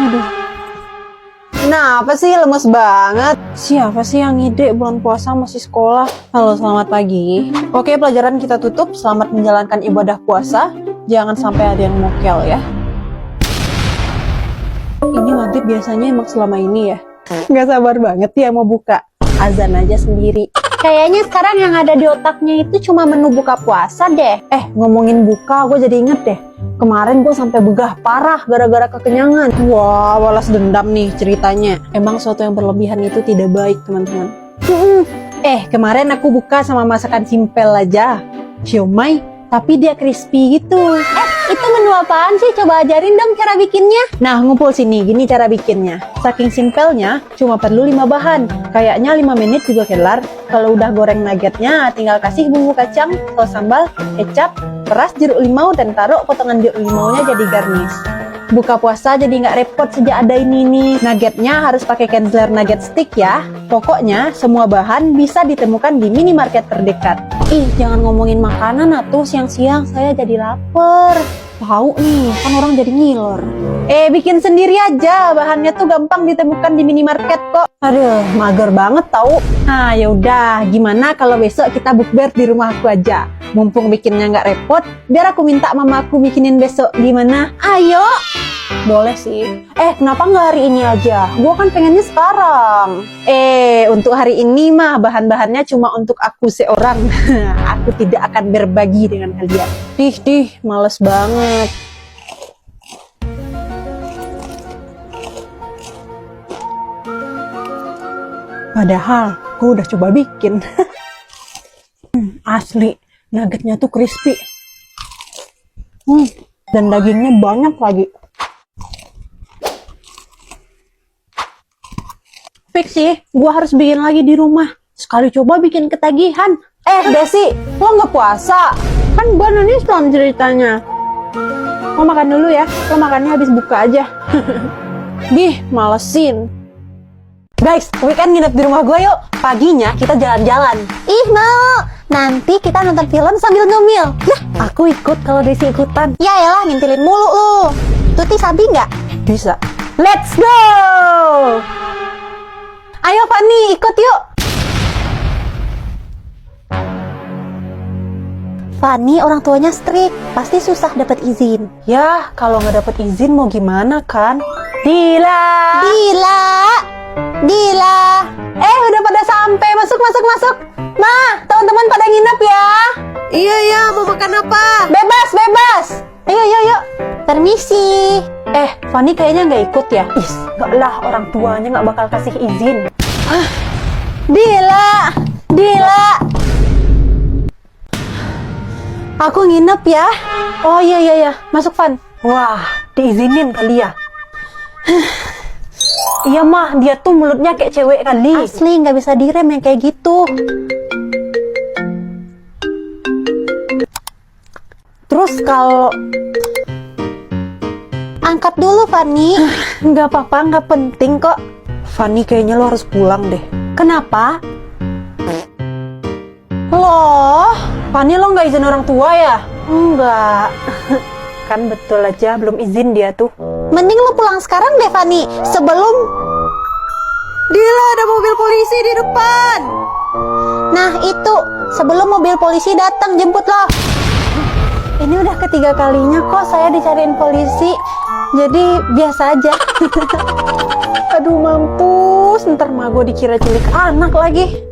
Aduh. Kenapa sih lemes banget? Siapa sih yang ngide bulan puasa masih sekolah? Halo, selamat pagi. Oke, pelajaran kita tutup. Selamat menjalankan ibadah puasa. Jangan sampai ada yang mokel ya. Ini maghrib biasanya emang selama ini ya. Nggak sabar banget ya mau buka. Azan aja sendiri. Kayaknya sekarang yang ada di otaknya itu cuma menu buka puasa deh. Ngomongin buka, gue jadi inget deh. Kemarin gue sampai begah parah gara-gara kekenyangan. Wah, balas dendam nih ceritanya. Emang sesuatu yang berlebihan itu tidak baik, teman-teman. Kemarin aku buka sama masakan simpel aja. Siomay, tapi dia crispy gitu. Itu menu apaan sih? Coba ajarin dong cara bikinnya. Nah, ngumpul sini, gini cara bikinnya. Saking simpelnya, cuma perlu 5 bahan. Kayaknya 5 menit juga kelar. Kalau udah goreng nuggetnya, tinggal kasih bumbu kacang, saus sambal, kecap, peras jeruk limau, dan taruh potongan jeruk limaunya jadi garnish. Buka puasa jadi nggak repot sejak ada ini nih. Nuggetnya harus pakai Kenzler nugget stick ya. Pokoknya semua bahan bisa ditemukan di minimarket terdekat. Jangan ngomongin makanan atuh, siang-siang saya jadi lapar. Tahu nih, kan orang jadi ngiler. Bikin sendiri aja, bahannya tuh gampang ditemukan di minimarket kok. Aduh, mager banget tahu. Nah, yaudah, gimana kalau besok kita bukber di rumah aku aja? Mumpung bikinnya nggak repot, biar aku minta mama aku bikinin besok, gimana? Ayo. Boleh sih. Kenapa nggak hari ini aja? Gua kan pengennya sekarang. Untuk hari ini mah bahan-bahannya cuma untuk aku seorang. Aku tidak akan berbagi dengan kalian. Males banget. Padahal gue udah coba bikin. Asli, nuggetnya tuh crispy. Dan dagingnya banyak lagi. Fix sih, gue harus bikin lagi di rumah. Sekali coba bikin ketagihan. Desi, lo nggak puasa? Kan bulan Islam ceritanya. Lo makan dulu ya, lo makannya habis buka aja. Malesin. Guys, weekend nginep di rumah gue yuk. Paginya kita jalan-jalan. Mau. Nanti kita nonton film sambil ngemil. Aku ikut kalau Desi ikutan. Ya elah, ngintilin mulu lu. Tuti sabi nggak? Bisa. Let's go! Ayo Fani, ikut yuk. Fani orang tuanya strict, pasti susah dapat izin. Ya, kalau nggak dapat izin mau gimana kan? Dila! Udah pada sampai. Masuk. Ma, teman-teman pada nginep ya. Iya, mau makan apa? Bebas. Ayo. Permisi. Fani kayaknya nggak ikut ya? Nggak lah, orang tuanya nggak bakal kasih izin. Dila. Aku nginep ya. Oh iya, masuk Fan. Wah, diizinin kali ya? Iya mah, dia tuh mulutnya kayak cewek kali. Asli, nggak bisa direm yang kayak gitu. Terus kalau... Angkat dulu, Fani. Nggak apa-apa, nggak penting kok. Fani, kayaknya lo harus pulang deh. Kenapa? Loh, Fani lo nggak izin orang tua ya? Enggak. Kan betul aja, belum izin dia tuh. Mending lo pulang sekarang deh, Fani. Sebelum... Dila, ada mobil polisi di depan. Nah, itu. Sebelum mobil polisi datang, jemput lo. Ini udah ketiga kalinya kok saya dicariin polisi. Jadi biasa aja. Aduh mampus, ntar mah gue dikira cilik anak lagi.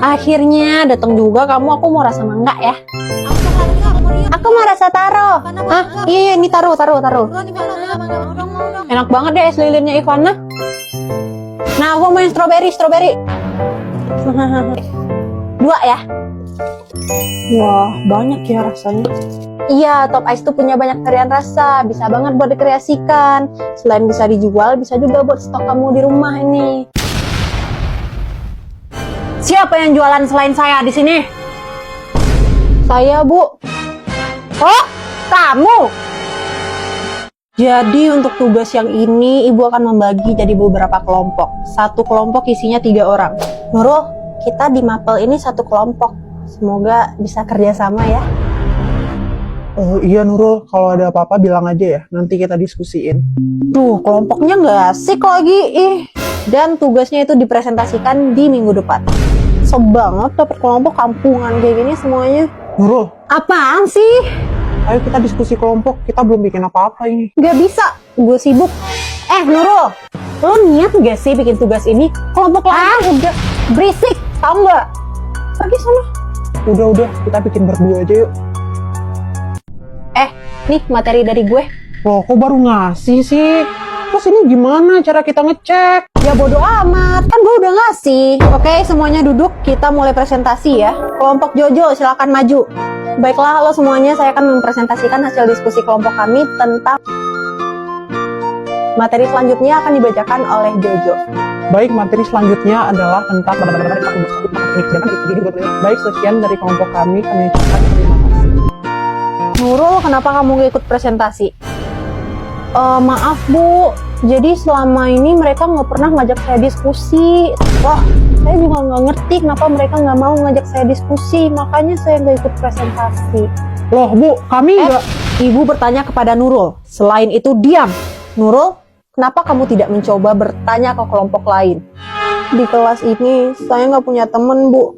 Akhirnya datang juga kamu. Aku mau rasa mangga ya. Aku mau rasa taro. Iya, ini taruh. Enak banget deh es lilinnya Ivana. Nah, aku mau yang strawberry. 2 ya. Wah, banyak ya rasanya. Iya, Top Ice tuh punya banyak varian rasa. Bisa banget buat dikreasikan. Selain bisa dijual, bisa juga buat stok kamu di rumah ini. Siapa yang jualan selain saya di sini? Saya, Bu. Oh, kamu? Jadi untuk tugas yang ini, Ibu akan membagi jadi beberapa kelompok. Satu kelompok isinya 3 orang. Nurul, kita di Mapel ini satu kelompok. Semoga bisa kerjasama ya. Oh iya Nurul, kalau ada apa-apa bilang aja ya, nanti kita diskusiin. Duh, kelompoknya nggak asik lagi. Dan tugasnya itu dipresentasikan di minggu depan. Sob banget dapet kelompok kampungan kayak gini semuanya. Nurul, Apaan sih? ayo kita diskusi kelompok, kita belum bikin apa-apa ini. Gak bisa, gue sibuk. Nurul, lo niat gak sih bikin tugas ini? Kelompok lain udah berisik, tau nggak? Pergi sana. Udah, kita bikin berdua aja yuk. Nih materi dari gue. Loh, kok baru ngasih sih? Terus ini gimana cara kita ngecek? Ya bodo amat, kan gue udah ngasih. Oke, semuanya duduk, kita mulai presentasi ya. Kelompok Jojo, silakan maju. Baiklah, halo semuanya, saya akan mempresentasikan hasil diskusi kelompok kami tentang materi selanjutnya akan dibacakan oleh Jojo. Baik, materi selanjutnya adalah tentang baik, sekian dari kelompok kami ucapkan terima kasih. Nurul, kenapa kamu gak ikut presentasi? Maaf Bu, jadi selama ini mereka nggak pernah ngajak saya diskusi. Wah, Saya juga nggak ngerti kenapa mereka nggak mau ngajak saya diskusi, makanya saya nggak ikut presentasi. Loh Bu, kami nggak... Ibu bertanya kepada Nurul. Selain itu, diam. Nurul, kenapa kamu tidak mencoba bertanya ke kelompok lain? Di kelas ini saya nggak punya temen Bu.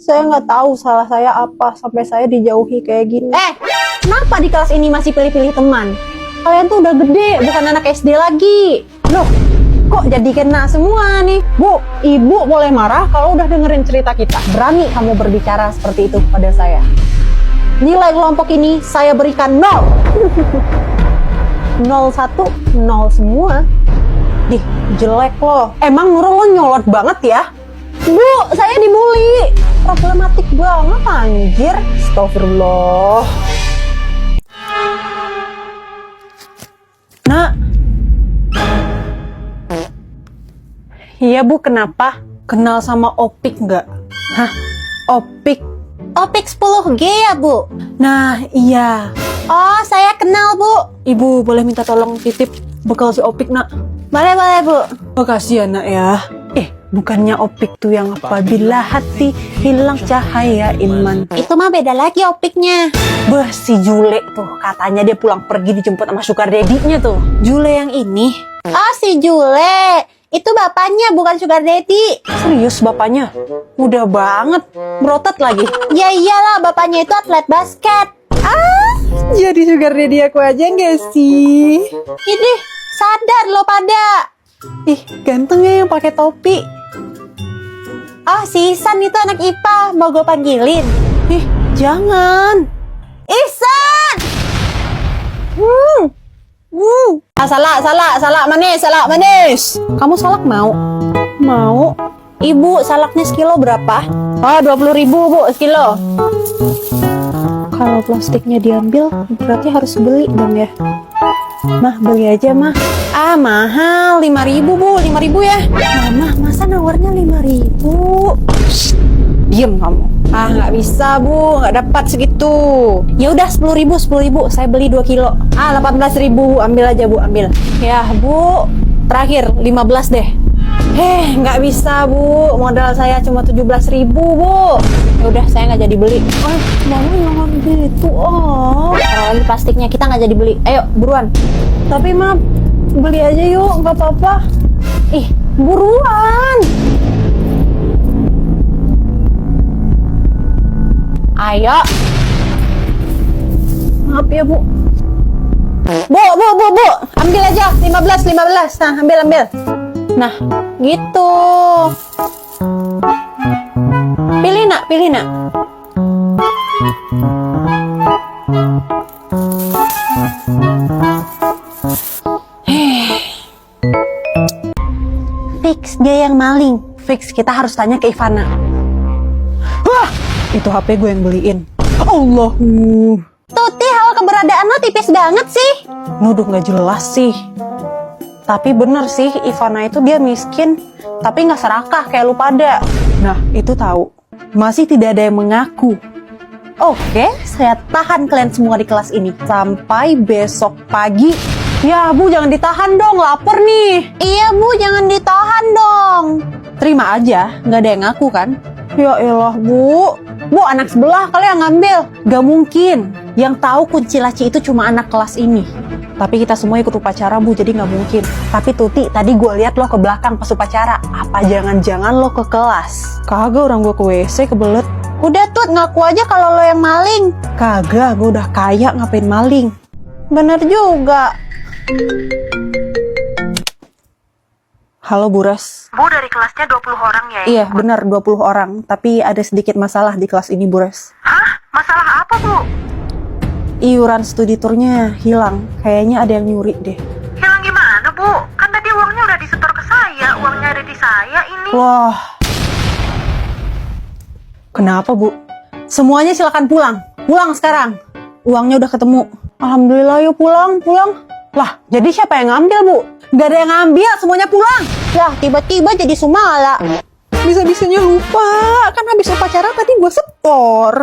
Saya nggak tahu salah saya apa sampai saya dijauhi kayak gini. Kenapa di kelas ini masih pilih-pilih teman? Kalian tuh udah gede, bukan anak SD lagi. Loh, kok jadi kena semua nih? Bu, Ibu boleh marah kalau udah dengerin cerita kita. Berani kamu berbicara seperti itu kepada saya. Nilai kelompok ini saya berikan 0. 01, 0 semua. Dih, jelek loh. Emang Nurul lo nyolot banget ya? Bu, saya dibully. Problematik banget anjir. Astagfirullah. Nak. Iya Bu, kenapa? Kenal sama Opik nggak? Hah? Opik? Opik 10G ya Bu? Nah, iya. Oh, saya kenal Bu. Ibu boleh minta tolong titip bekal si Opik, Nak? Boleh Bu. Makasih ya, Nak ya. Bukannya Opik tuh yang apabila hati hilang cahaya iman. Itu mah beda lagi Opiknya. Bah, si Jule tuh katanya dia pulang pergi dijemput sama sugar daddy-nya tuh. Jule yang ini. Oh, si Jule. Itu bapaknya, bukan sugar daddy. Serius bapaknya? Mudah banget. Berotot lagi. Ya iyalah, bapaknya itu atlet basket. Jadi sugar daddy aku aja nggak sih? Ini sadar lo pada. Ih, ganteng ya yang pakai topi. Oh, si Isan itu anak IPA. Mau gue panggilin? Ih, jangan. Isan! Salah manis. Kamu salak mau? Mau. Ibu, salaknya sekilo berapa? 20.000 Bu, sekilo. Kalau plastiknya diambil, berarti harus beli dong ya. Mah, beli aja mah. Mahal, 5.000 Bu, 5.000 ya. Mama, masa nawarnya 5.000? Diem kamu. Nggak bisa Bu, nggak dapat segitu. Ya udah 10.000, saya beli 2 kilo. 18.000, ambil aja Bu, ambil. Ya Bu, terakhir 15 deh. Nggak bisa Bu, modal saya cuma 17.000 Bu. Ya udah, saya nggak jadi beli. Mama jangan gitu. Taruh lagi plastiknya, kita nggak jadi beli. Ayo, buruan. Tapi Ma, beli aja yuk, nggak apa-apa. Buruan. Ayo. Maaf ya Bu. Bu. Ambil aja 15. Nah, ambil. Nah, gitu. Pilih nak. Fix dia yang maling. Fix, kita harus tanya ke Ivana. Wah, itu HP gue yang beliin. Allahu. Tuti, hal keberadaan lo tipis banget sih. Nuduh nggak jelas sih. Tapi bener sih, Ivana itu dia miskin, tapi nggak serakah kayak lu pada. Nah, itu tahu. Masih tidak ada yang mengaku. Oke, saya tahan kalian semua di kelas ini sampai besok pagi. Ya Bu, jangan ditahan dong, lapar nih. Iya Bu, jangan ditahan dong. Terima aja, nggak ada yang ngaku kan? Ya elah Bu. Bu, anak sebelah kali yang ngambil. Gak mungkin. Yang tahu kunci laci itu cuma anak kelas ini. Tapi kita semua ikut upacara Bu, jadi nggak mungkin. Tapi Tuti, tadi gue lihat lo ke belakang pas upacara. Apa jangan-jangan lo ke kelas? Kagak, orang gue ke WC kebelet. Udah Tut, ngaku aja kalau lo yang maling. Kagak, gue udah kaya ngapain maling. Bener juga. Halo Bu Res. Bu, dari kelasnya 20 orang ya? Iya benar 20 orang. Tapi ada sedikit masalah di kelas ini Bu Res. Hah? Masalah apa, Bu? Iuran studi turnya hilang. Kayaknya ada yang nyuri deh. Hilang gimana, Bu? Kan tadi uangnya udah disetor ke saya. Uangnya ada di saya ini. Wah. Kenapa Bu? Semuanya silakan pulang. Pulang sekarang. Uangnya udah ketemu. Alhamdulillah yuk pulang. Lah, jadi siapa yang ngambil Bu? Gak ada yang ngambil, semuanya pulang. Lah, tiba-tiba jadi Sumala. Bisa-bisanya lupa. Kan habis upacara tadi gue setor.